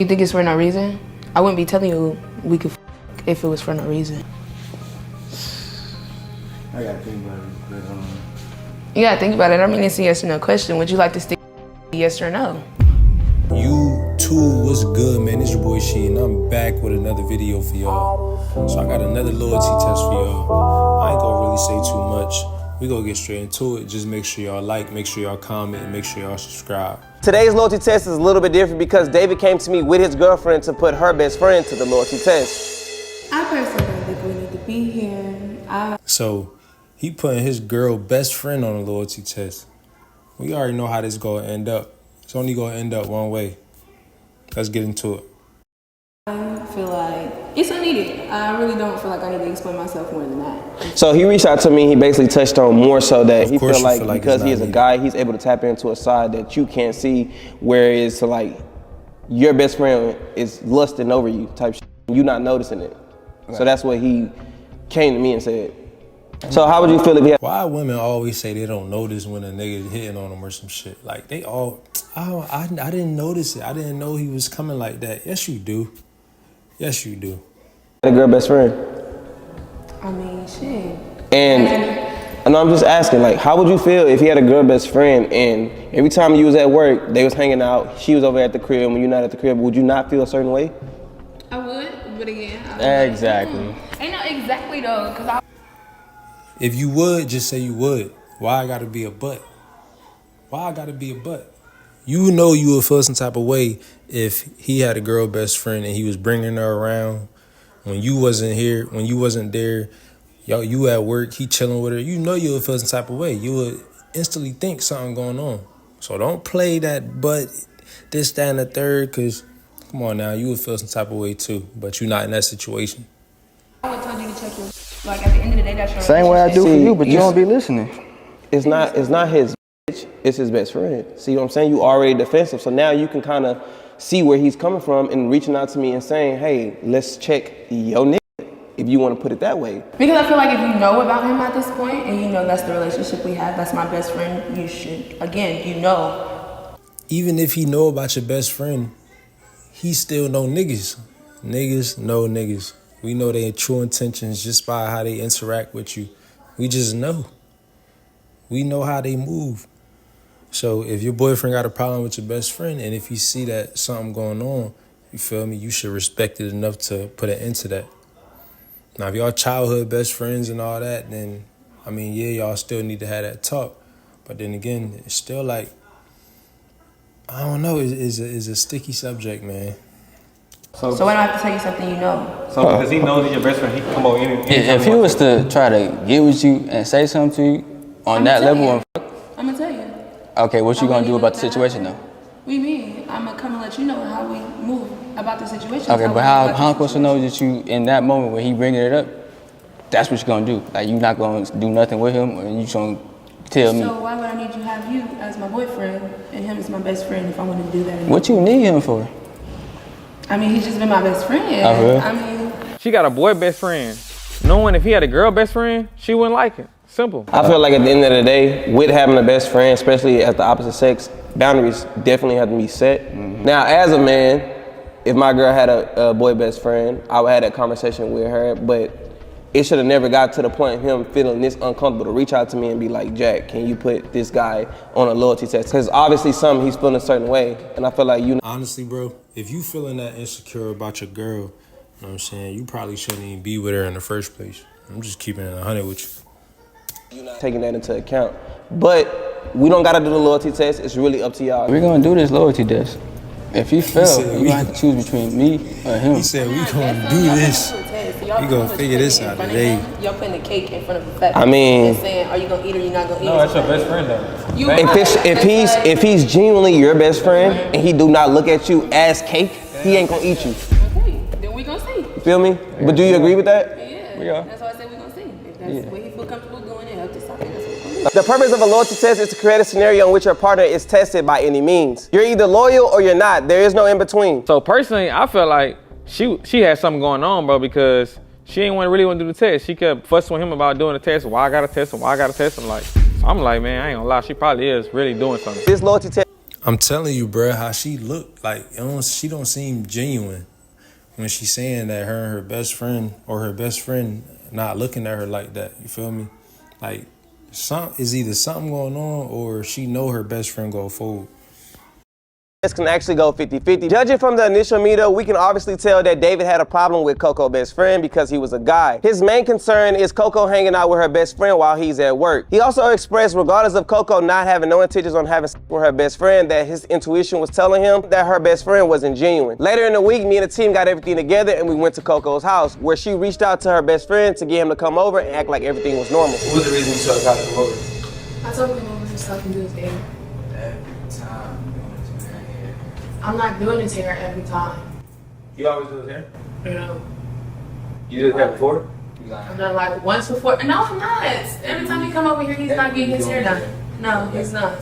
You think it's for no reason? I wouldn't be telling you we could if it was for no reason. I gotta think about it. You gotta think about it. I mean, it's a yes or no question. Would you like to stick yes or no? You too, what's good, man? It's your boy Sheen. I'm back with another video for y'all. So I got another loyalty test for y'all. I ain't gonna really say too much. We gonna get straight into it. Just make sure y'all like, make sure y'all comment, and make sure y'all subscribe. Today's loyalty test is a little bit different because David came to me with his girlfriend to put her best friend to the loyalty test. I personally don't think we need to be here. So he putting his girl best friend on a loyalty test. We already know how this gonna end up. It's only gonna end up one way. Let's get into it. I feel like it's unneeded. I really don't feel like I need to explain myself more than that. So he reached out to me. He basically touched on more so that he feel like because he is a needed. guy, he's able to tap into a side that you can't see, whereas to like your best friend is lusting over you type shit. You not noticing it. Right. So that's what he came to me and said. So how would you feel if you had... Why women always say they don't notice when a nigga is hitting on them or some shit? Like they all, I didn't notice it. I didn't know he was coming like that. Yes, you do. Yes, you do. A girl best friend? I mean, shit. And I'm just asking, like, how would you feel if you had a girl best friend and every time you was at work, they was hanging out, she was over at the crib, when you're not at the crib, would you not feel a certain way? I would, but again, Exactly. Ain't no exactly though, cause If you would, just say you would. Why I gotta be a but? Why I gotta be a but? You know you would feel some type of way if he had a girl best friend and he was bringing her around when you wasn't here, when you wasn't there. Yo, you at work, he chilling with her. You know you would feel some type of way. You would instantly think something going on. So don't play that but, this, that, and the third, because come on now, you would feel some type of way too, but you're not in that situation. I would tell you to check your, like at the end of the day, that's your Same way I do for you, but you don't be listening. It's not his bitch, it's his best friend. See what I'm saying? You already defensive, so now you can kind of see where he's coming from and reaching out to me and saying, hey, let's check your nigga, if you want to put it that way. Because I feel like if you know about him at this point and you know that's the relationship we have, that's my best friend, you should, again, you know. Even if he know about your best friend, he still know niggas. Niggas know niggas. We know their true intentions just by how they interact with you. We just know. We know how they move. So if your boyfriend got a problem with your best friend and if you see that something going on, you feel me, you should respect it enough to put an end to that. Now, if y'all childhood best friends and all that, then, I mean, yeah, y'all still need to have that talk. But then again, it's still like, I don't know, it's a sticky subject, man. So when I have to tell you something, you know. So because he knows he's your best friend, he can come over any If he was to try to get with you and say something to you on that level, I'm gonna tell you. okay, what you gonna do about the situation though? What do you mean? I'm gonna come and let you know how we move about the situation. Okay, but how I'm supposed to know that you, in that moment when he bringing it up, that's what you're gonna do? Like, you're not gonna do nothing with him, or you just gonna tell me? So why would I need to have you as my boyfriend and him as my best friend if I wanted to do that? What you need him for? I mean, he's just been my best friend. Oh, I mean, she got a boy best friend. Knowing if he had a girl best friend, she wouldn't like it. Simple. I feel like at the end of the day, with having a best friend, especially at the opposite sex, boundaries definitely have to be set. Mm-hmm. Now, as a man, if my girl had a boy best friend, I would have that conversation with her, but it should have never got to the point of him feeling this uncomfortable to reach out to me and be like, Jack, can you put this guy on a loyalty test? Because obviously he's feeling a certain way, and I feel like you... Honestly, bro, if you feeling that insecure about your girl, you know what I'm saying, you probably shouldn't even be with her in the first place. I'm just keeping it 100 with you. You're not taking that into account. But we don't got to do the loyalty test. It's really up to y'all. We're gonna do this loyalty test. If he fails, you're gonna have to choose between me or him. He said we gonna do this. We gonna figure this out today. Y'all putting the cake in front of the fat. I mean, and saying, are you gonna eat or you not gonna eat? No, that's your best friend though. If he's genuinely your best friend and he do not look at you as cake, he ain't gonna eat you. Okay, then we gonna see. You feel me? But do you agree with that? Yeah. We are. That's why I said we gonna see. If that's what he feel comfortable doing, it up to something. The purpose of a loyalty test is to create a scenario in which your partner is tested by any means. You're either loyal or you're not. There is no in between. So personally, I felt like she had something going on, bro, because she ain't really want to do the test. She kept fussing with him about doing the test. Why I gotta test him? Why I gotta test him? Like, so I'm like, man, I ain't gonna lie. She probably is really doing something. This loyalty test. I'm telling you, bruh, how she looked, like, she don't seem genuine when she's saying that her and her best friend or her best friend not looking at her like that. You feel me? Like, is either something going on or she know her best friend go forward. This can actually go 50-50. Judging from the initial meetup, we can obviously tell that David had a problem with Coco's best friend because he was a guy. His main concern is Coco hanging out with her best friend while he's at work. He also expressed, regardless of Coco not having no intentions on having sex with her best friend, that his intuition was telling him that her best friend wasn't genuine. Later in the week, me and the team got everything together and we went to Coco's house, where she reached out to her best friend to get him to come over and act like everything was normal. What was the reason you told her to come over? I told him to come over so I can do his thing. Every time. I'm not doing it to her every time. You always do his hair? No. You did that before? I've done like once before. No, I'm not. Every time he come over here, he's not getting his hair done. No, he's not.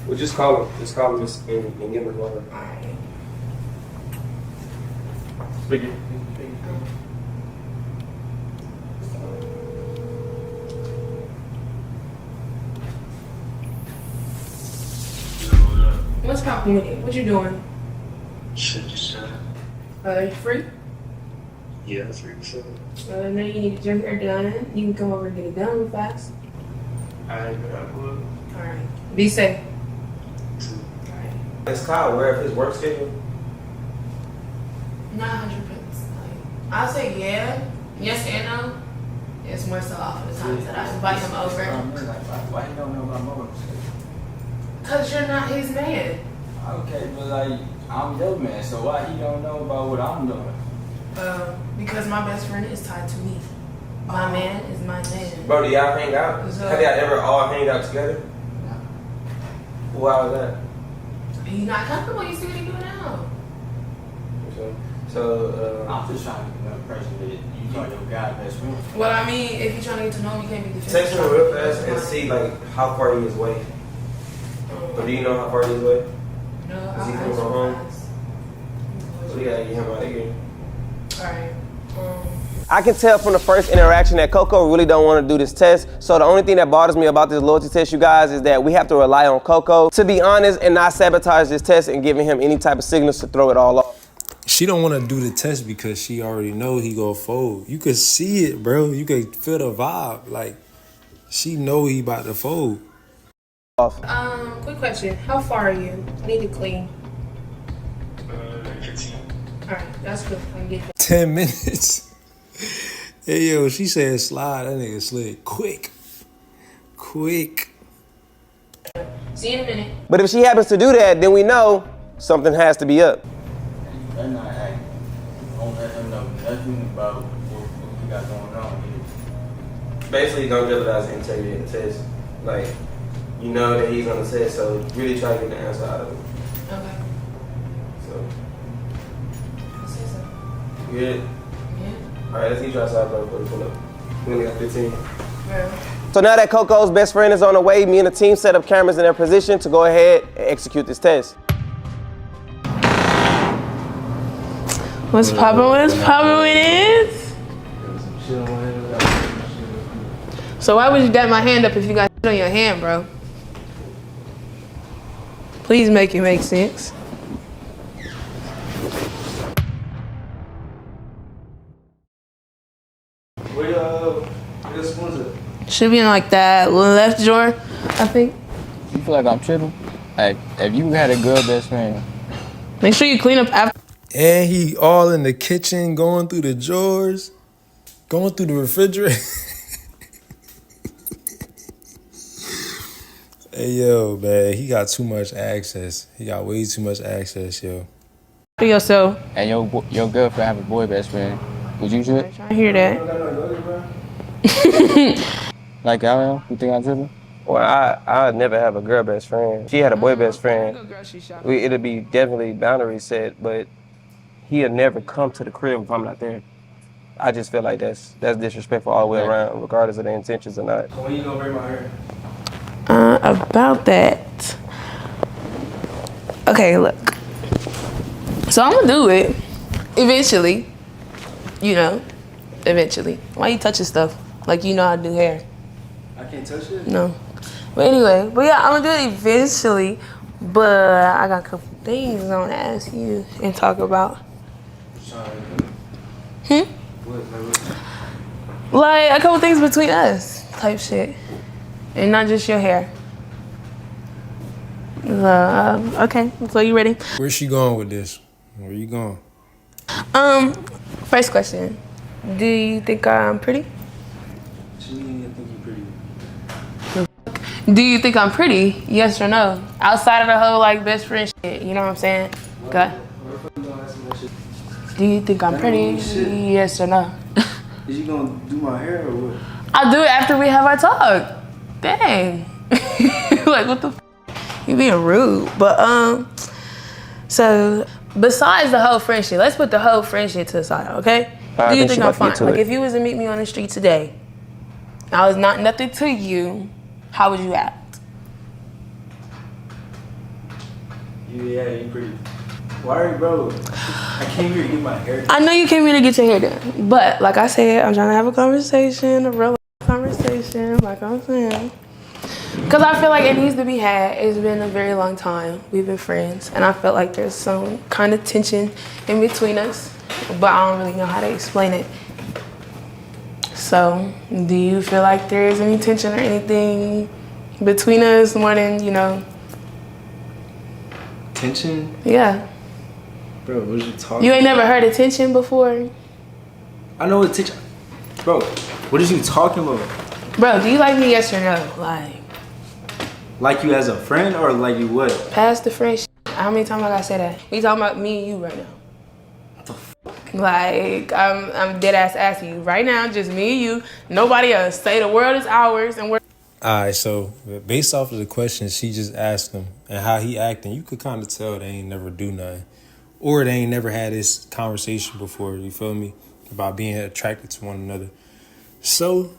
Well, just call him. Just call him and give him a call. Alright. Speaking. What's poppin' with you? What you doing? Shit, just chilling. Are you free? Yeah, 3%. I know you need to get your hair done. You can come over and get it done real fast. I ain't got one. Alright. Be safe. Two. Alright. Is Kyle aware of his work schedule? Not 100%. I'll say yeah. Yes and no. It's more so off of the times that I invite him over. Why you don't know about mother? Because you're not his man. Okay, but like, I'm your man, so why he don't know about what I'm doing? Because my best friend is tied to me. My man is my man. Bro, do y'all hang out? So- Have y'all ever all hanged out together? Why was that? He's not comfortable. You see what he's doing now. So, I'm just trying to get the impression that you call your guy best friend. Well, I mean, if you're trying to get to know him, you can't be defensive. text him real fast and see like how far he is away. But do you know how far he is away? No, Is he I'll coming ask from you home? guys. So we gotta get him out of here. Alright. I can tell from the first interaction that Coco really don't want to do this test. So the only thing that bothers me about this loyalty test, you guys, is that we have to rely on Coco to be honest and not sabotage this test and giving him any type of signals to throw it all off. She don't want to do the test because she already know he gonna fold. You could see it, bro. You could feel the vibe. Like, she know he about to fold. Quick question. How far are you? I need to clean. 15. Alright, that's good. I can get that. 10 minutes. Hey, yo, she said slide. That nigga slid quick. Quick. See you in a minute. But if she happens to do that, then we know something has to be up. Better not act. Don't let him know nothing about what we got going on here. Basically, don't jeopardize the integrity of the test. Like, you know that he's on the test, so really try to get the answer out of him. Okay. So, I'll say so. you good? Yeah. All right, let's get you outside, bro. Before you pull up. We only got 15. Well, So now that Coco's best friend is on the way, me and the team set up cameras in their position to go ahead and execute this test. what's poppin'? What's poppin' with it? So why would you dab my hand up if you got shit on your hand, bro? Please make it make sense. Where your spoons at? Should be in like that left drawer, I think. You feel like I'm tripping? Like, if you had a girl best friend, Make sure you clean up after. And he all in the kitchen, going through the drawers, going through the refrigerator. Hey, yo, man, he got too much access. He got way too much access, yo. For yourself. and your girlfriend have a boy best friend, would you trip? I hear that. Like, I don't know, you think I'm tripping? Well, I'd never have a girl best friend. She had a boy best friend. It'd be definitely boundary set, but he'll never come to the crib if I'm not there. I just feel like that's disrespectful all the way around, regardless of the intentions or not. When you gonna bring my hair? About that. Okay, look. So I'm gonna do it eventually. You know, eventually. Why you touching stuff like you know how to do hair? I can't touch it. No. But anyway, yeah, I'm gonna do it eventually. But I got a couple things I want to ask you and talk about. Like a couple things between us, type shit, and not just your hair. Okay, so you ready? Where's she going with this? Where you going? First question: do you think I'm pretty? Do you think I'm pretty? Yes or no? Outside of the whole like best friend shit, you know what I'm saying? Okay. Do you think I'm pretty? Yes or no? Is you gonna do my hair or what? I'll do it after we have our talk. Dang. Like what the f? You being rude. But so besides the whole friendship, let's put the whole friendship to the side, okay? I Do you think think she I'm about to get fine? to Like it. if you was to meet me on the street today, I was not nothing to you, how would you act? Yeah, you pretty. Why, bro? I came here to get my hair done. I know you came here to get your hair done, but like I said, I'm trying to have a conversation, a real conversation, like I'm saying. Because I feel like it needs to be had. It's been a very long time. We've been friends, and I felt like there's some kind of tension in between us, but I don't really know how to explain it. So, do you feel like there is any tension or anything between us more than, you know? Tension? Yeah. Bro, what are you talking You ain't never heard of tension before? I know what tension. Bro, what are you talking about? Bro, do you like me, yes or no? Like you as a friend or like you what? Past the friendship. How many times I gotta say that? We talking about me and you right now. What the f? Like, I'm dead ass asking you right now, just me and you, nobody else. Say the world is ours and we're. Alright, so based off of the questions she just asked him and how he acting, you could kind of tell they ain't never do nothing. Or they ain't never had this conversation before, you feel me? About being attracted to one another. So,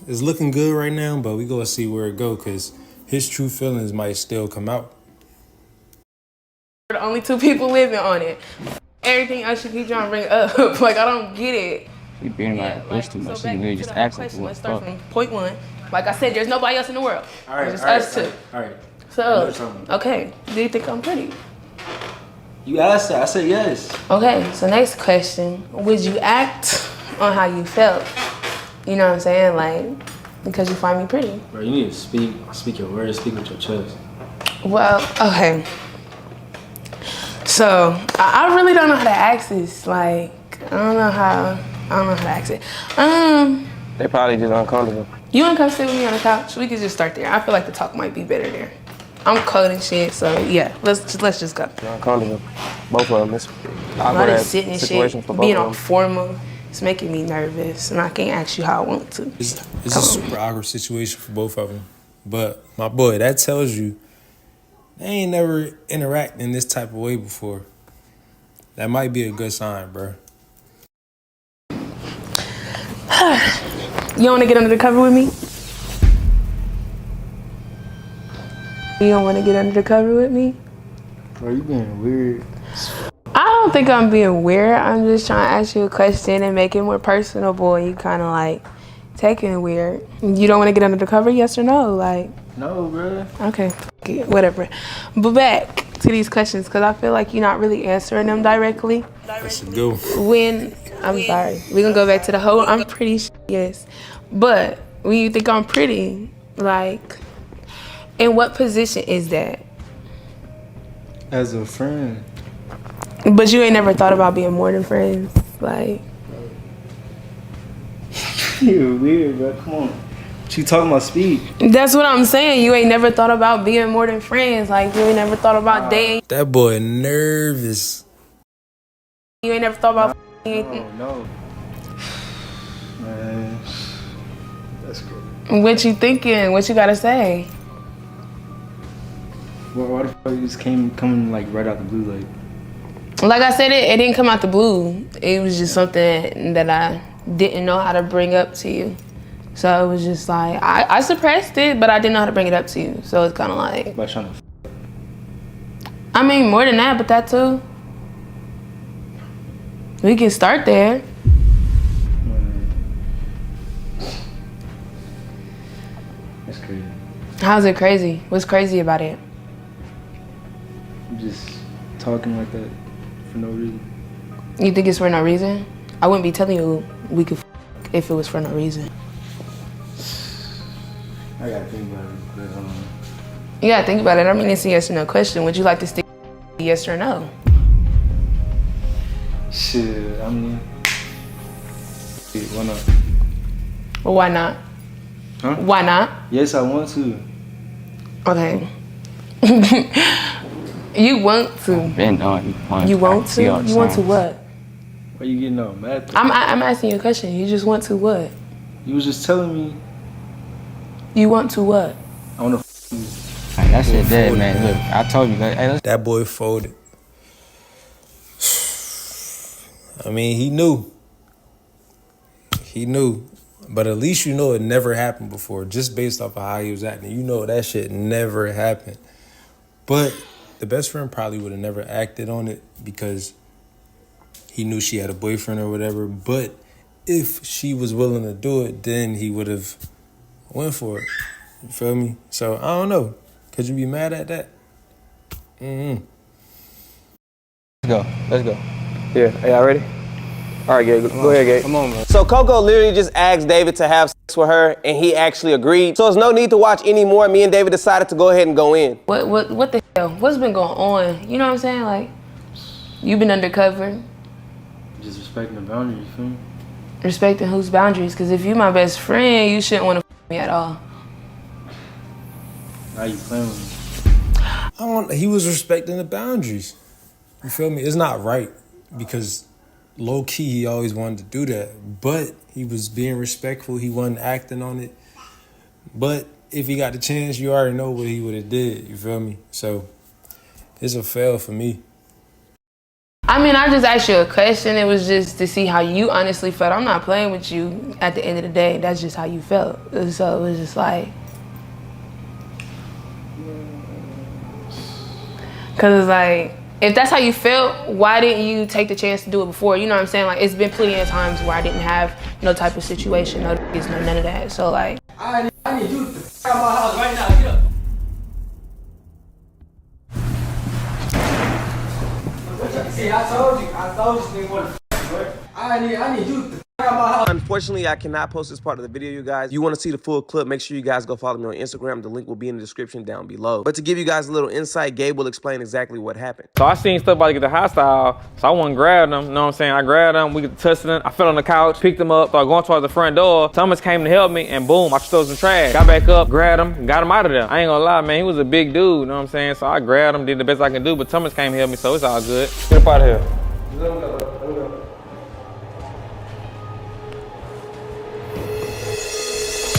it's looking good right now, but we gonna see where it go, because his true feelings might still come out. We're the only two people living on it. Everything else you keep trying to bring up, like, I don't get it. You beating my bush too much. You can really just ask her for what Let's the start fuck. from point one. Like I said, there's nobody else in the world. All right, It's all right, us two. All right. So, okay, do you think I'm pretty? You asked that. I said yes. Okay, so next question. Would you act on how you felt? You know what I'm saying? Like, because you find me pretty. Bro, you need to speak your words, speak with your chest. Well, okay. So, I really don't know how to ask this. Like, I don't know how to ask it. They probably just uncomfortable. You wanna come sit with me on the couch? We could just start there. I feel like the talk might be better there. I'm cold and shit, so yeah, let's just go. They're uncomfortable. Both of them. It's All awkward this ass sitting and situation shit, for both being of all them. formal, it's making me nervous, and I can't ask you how I want to. It's a super awkward situation for both of them. But my boy, that tells you they ain't never interact in this type of way before. That might be a good sign, bro. You wanna get under the cover with me? You don't wanna get under the cover with me? Bro, you being weird. I don't think I'm being weird. I'm just trying to ask you a question and make it more personable. You kind of like taking it weird. You don't want to get under the cover, yes or no? Like, No, bro. okay, whatever. But back to these questions, because I feel like you're not really answering them directly. Let's go. I'm sorry, we're gonna go back to the whole I'm pretty yes. But when you think I'm pretty, like, in what position is that? As a friend. But you ain't never thought about being more than friends, like. You're weird, bro. Come on. What you talking about speed? That's what I'm saying. You ain't never thought about being more than friends. Like, you ain't never thought about dating. That boy nervous. You ain't never thought about No. Man. That's good. what you thinking, what you gotta say. Why the fuck you just coming like right out the blue like? Like I said, it didn't come out the blue. It was just something that I didn't know how to bring up to you. So it was just like, I suppressed it, but I didn't know how to bring it up to you. So it's kind of like, By trying to I mean, more than that, but that too. We can start there. That's crazy. How's it crazy? What's crazy about it? just talking like that for no reason. You think it's for no reason? I wouldn't be telling you we could if it was for no reason. I gotta think about it. But, You gotta think about it. I mean, it's a yes or no question. Would you like to stick yes or no? shit, I mean, why not? Well, why not? Huh? Why not? Yes, I want to. Okay. You want to. Been on. You want to? You want to what? Why you getting all mad? I'm asking you a question. You just want to what? You was just telling me You want to what? I want to you. That shit dead, man. Look, I told you. Hey, let's That boy folded. I mean, he knew. He knew. But at least you know it never happened before, just based off of how he was acting. You know that shit never happened. But the best friend probably would have never acted on it because he knew she had a boyfriend or whatever. But if she was willing to do it, then he would have went for it. You feel me? So, I don't know. Could you be mad at that? go. Let's go. Yeah, hey, y'all ready? All right, Gabe, go ahead, Gabe. Come on, bro. So Coco literally just asked David to have sex with her, and he actually agreed. So there's no need to watch anymore. Me and David decided to go ahead and go in. What the hell? What's been going on? You know what I'm saying? Like, you've been undercover. Just respecting the boundaries, you feel me? Respecting whose boundaries? Because if you my best friend, you shouldn't want to me at all. Now you playing with me. He was respecting the boundaries. You feel me? It's not right because low key he always wanted to do that, but he was being respectful. He wasn't acting on it. But if he got the chance, you already know what he would have did. You feel me? So it's a fail for me. I mean, I just asked you a question. It was just to see how you honestly felt. I'm not playing with you at the end of the day. That's just how you felt. So it was just like, because it's like, if that's how you felt, why didn't you take the chance to do it before? You know what I'm saying? Like, it's been plenty of times where I didn't have no type of situation, no niggas, no none of that. So like, I need you to out my house right now. Get up. See, I told you nigga wanna right? I need you to out my house. Unfortunately, I cannot post this part of the video, you guys. If you want to see the full clip, make sure you guys go follow me on Instagram. The link will be in the description down below. But to give you guys a little insight, Gabe will explain exactly what happened. So I seen stuff about to get the hostile, so I went and grabbed them, you know what I'm saying? I grabbed them, we get to tussling, I fell on the couch, picked them up, started going towards the front door. Thomas came to help me, and boom, I stole some trash. Got back up, grabbed him, got him out of there. I ain't gonna lie, man, he was a big dude, you know what I'm saying? So I grabbed him, did the best I can do, but Thomas came to help me, so it's all good. Get up out of here. Let him go. Let him go.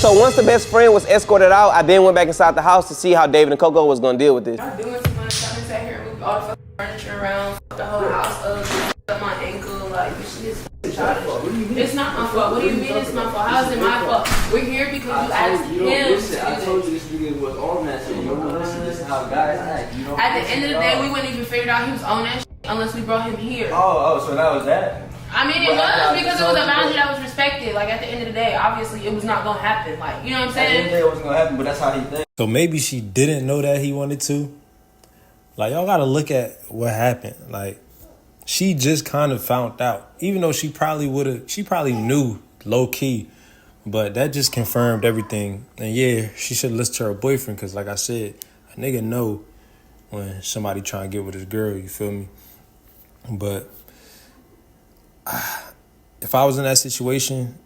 So once the best friend was escorted out, I then went back inside the house to see how David and Coco was gonna deal with this. I'm doing too much. I sat here and moved all the fucking furniture around, the whole house up my ankle, like this shit is childish. It's not my fault. What do you mean it's my fault? How is it my fault? We're here because you asked him to do Listen, I this. told you this nigga was on that shit. You don't listen. This is how guys act. You don't At the end of the day, we wouldn't even figure out he was on that shit unless we brought him here. Oh, so that was that? I mean, it was because it was a boundary that was respected. Like, at the end of the day, obviously, it was not going to happen. Like, you know what I'm At the end of the saying? day, it wasn't gonna happen, but that's how he thinks. So maybe she didn't know that he wanted to. Like, y'all gotta look at what happened. Like, she just kind of found out. Even though she probably knew low key. But that just confirmed everything. And yeah, she should listen to her boyfriend because, like I said, a nigga know when somebody trying to get with his girl, you feel me? But if I was in that situation,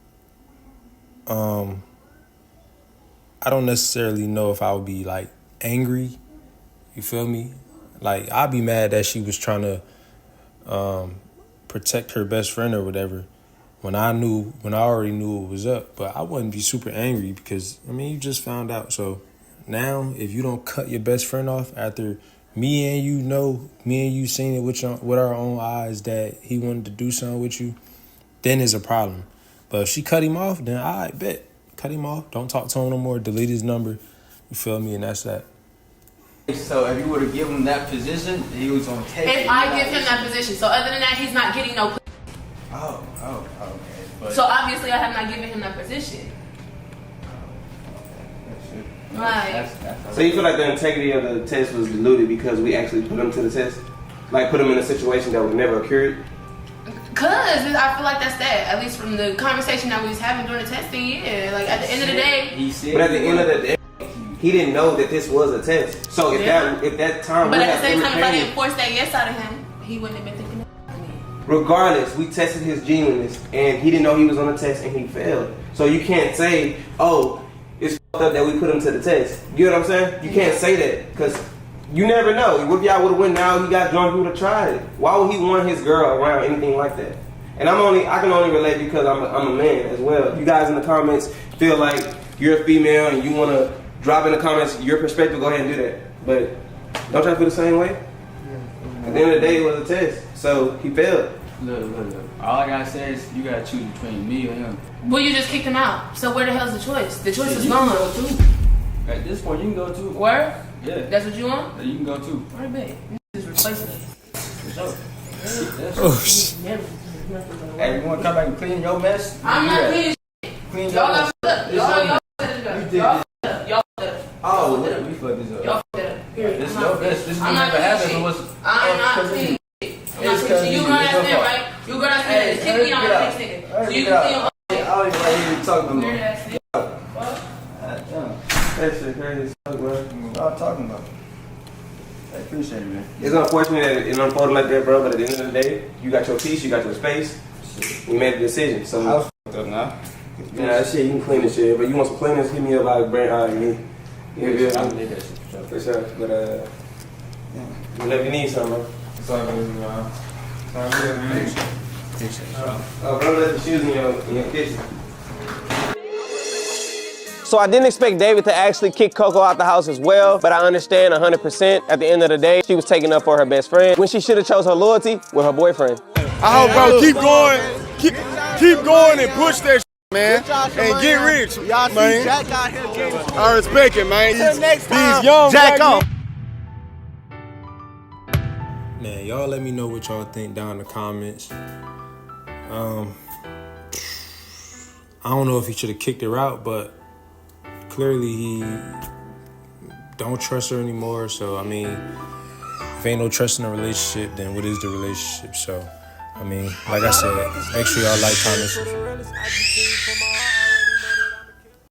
I don't necessarily know if I would be like angry. You feel me? Like, I'd be mad that she was trying to protect her best friend or whatever when I already knew what was up. But I wouldn't be super angry because, I mean, you just found out. So now if you don't cut your best friend off after me and you seen it with our own eyes that he wanted to do something with you, then it's a problem. But if she cut him off, then I bet. Cut him off. Don't talk to him no more. Delete his number. You feel me? And that's that. So if you were to give him that position, he was gonna take it. If I give him that position. So other than that, he's not getting no. Oh, okay. But So obviously, I have not given him that position. Right. So you feel like the integrity of the test was diluted because we actually put him to the test? Like put him in a situation that would never occurred? Cause I feel like that's that. At least from the conversation that we was having during the testing, yeah. Like at the end of the day. He said. But at the end of the day, he didn't know that this was a test. So if that time. But at the same time, if I didn't force that yes out of him, he wouldn't have been thinking of me. Regardless, we tested his genuineness, and he didn't know he was on the test, and he failed. So you can't say, "Oh, it's fucked up that we put him to the test." You know what I'm saying? You can't say that because you never know. What if y'all would have went now? He got drunk. He would have tried it. Why would he want his girl around anything like that? And I can only relate because I'm a man as well. You guys in the comments feel like you're a female and you want to drop in the comments your perspective. Go ahead and do that. But don't y'all feel the same way? At the end of the day, it was a test, so he failed. Look. All I gotta say is you gotta choose between me and him. Well, you just kicked him out. So where the hell's the choice? The choice is You gone. can go too. At this point, you can go too. Where? Yeah. That's what you want? You can go too. Where babe? Just replace it. For sure. Oh, shit. Hey, you wanna come back and clean your mess? I'm not cleaning Clean Y'all your got mess. fucked up. Y'all set it up. Y'all fucked up. Y'all fucked up. Oh, we fucked this up. Y'all fucked up. Period. This I'm your not best. This I'm will not never happen. cleaning So what's? shit. I'm not cleaning shit. I'm not It's cleaning shit. You cause grown you ass your man, fault. right? You grown ass man. Hey, Just kick me out get the out. next nigga. Hey, So you get can out. see him. I don't even like hear you talking no more. Weird ass nigga. What? That shit crazy as fuck, bro. What y'all talking about? I appreciate it, man. It's unfortunate that it unfolded like that, bro. But at the end of the day, you got your peace, you got your space. You made a decision. So I was fucked up now. yeah, that shit you can clean this shit. But you want some cleaners? Hit me up like brand. I did that shit for sure. For sure. But whenever you need something, bro. It's all good, man. It's all good, man. Bro, left the shoes in your kitchen. So I didn't expect David to actually kick Coco out the house as well, but I understand 100%. At the end of the day, she was taking up for her best friend when she should have chose her loyalty with her boyfriend. I hope, bro, keep going, keep going and push that man, and get rich, man. Jack out here getting I respect it, man. next time, These young Jack black off. Man, y'all let me know what y'all think down in the comments. I don't know if he should have kicked her out, but clearly he don't trust her anymore. So, I mean, if ain't no trust in a relationship, then what is the relationship? So, I mean, like I said, make sure y'all like, comment, subscribe.